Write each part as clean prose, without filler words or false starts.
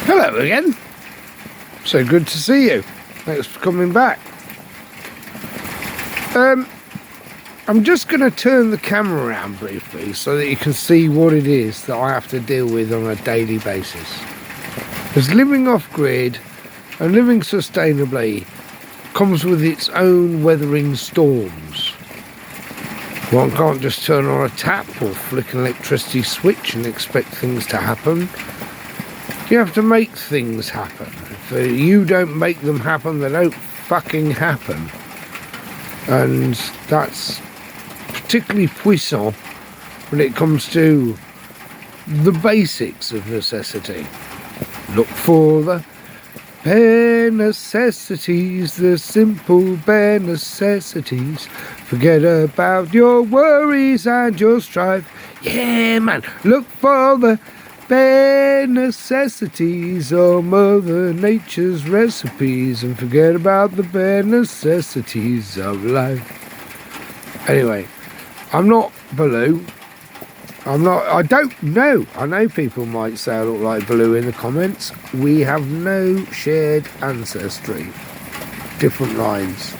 Hello again. So good to see you. Thanks for coming back. I'm just going to turn the camera around briefly so that you can see what it is that I have to deal with on a daily basis. Because living off grid and living sustainably comes with its own weathering storms. One can't just turn on a tap or flick an electricity switch and expect things to happen. You have to make things happen. If you don't make them happen, they don't fucking happen. And that's particularly puissant when it comes to the basics of necessity. Look for the bare necessities, the simple bare necessities. Forget about your worries and your strife. Yeah, man, look for the bare necessities of Mother Nature's recipes and forget about the bare necessities of life. Anyway, I'm not Baloo. I don't know. I know people might say I look like Baloo in the comments. We have no shared ancestry. Different lines.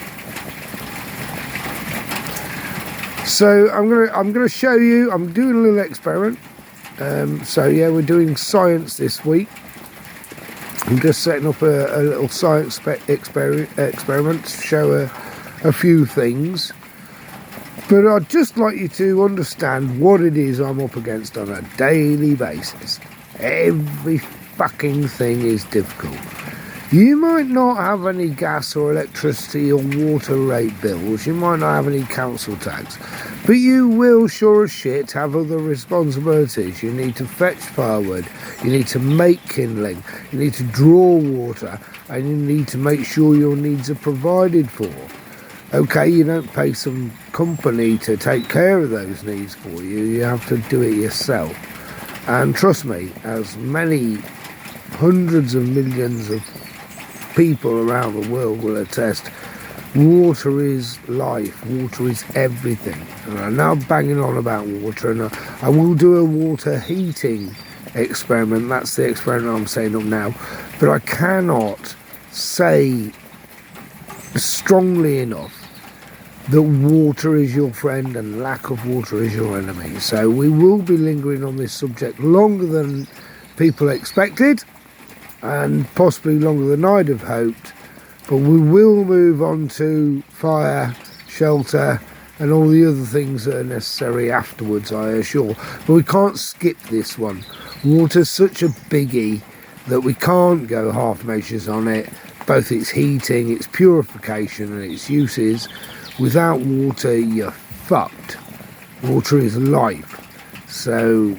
So I'm gonna show you. I'm doing a little experiment. So yeah, we're doing science this week. I'm just setting up a little science experiment to show a few things. But I'd just like you to understand what it is I'm up against on a daily basis. Every fucking thing is difficult. You might not have any gas or electricity or water rate bills. You might not have any council tax. But you will sure as shit have other responsibilities. You need to fetch firewood. You need to make kindling. You need to draw water. And you need to make sure your needs are provided for. Okay, you don't pay some company to take care of those needs for you. You have to do it yourself. And trust me, as many hundreds of millions of people around the world will attest, water is life. Water is everything. And I'm now banging on about water, and I will do a water heating experiment. That's the experiment I'm setting up now. But I cannot say strongly enough that water is your friend and lack of water is your enemy. So we will be lingering on this subject longer than people expected and possibly longer than I'd have hoped, but we will move on to fire, shelter and all the other things that are necessary afterwards, I assure. But we can't skip this one. Water's such a biggie that we can't go half measures on it, both its heating, its purification and its uses. Without water, you're fucked. Water is life. So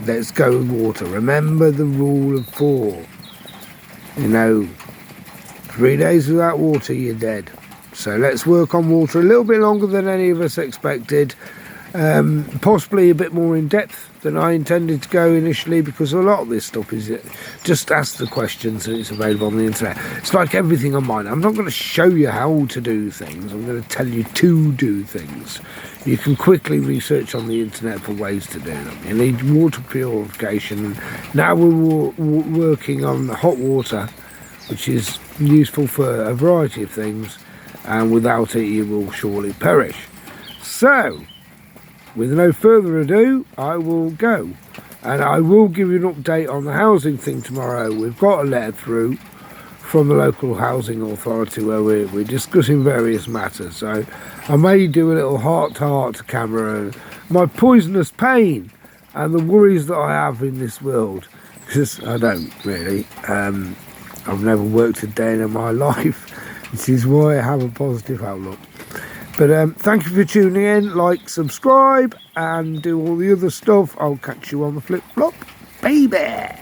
let's go with water. Remember the rule of 4. 3 days without water, you're dead. So let's work on water a little bit longer than any of us expected. Possibly a bit more in depth than I intended to go initially, because a lot of this stuff is just ask the questions and it's available on the internet. It's like everything on mine. I'm not going to show you how to do things. I'm going to tell you to do things. You can quickly research on the internet for ways to do them. You need water purification. Now we're working on hot water, which is useful for a variety of things, and without it you will surely perish. So with no further ado, I will go. And I will give you an update on the housing thing tomorrow. We've got a letter through from the local housing authority where we're discussing various matters. So I may do a little heart-to-heart to camera and my poisonous pain and the worries that I have in this world. Because I don't really. I've never worked a day in my life. This is why I have a positive outlook. But thank you for tuning in, like, subscribe, and do all the other stuff. I'll catch you on the flip-flop, baby.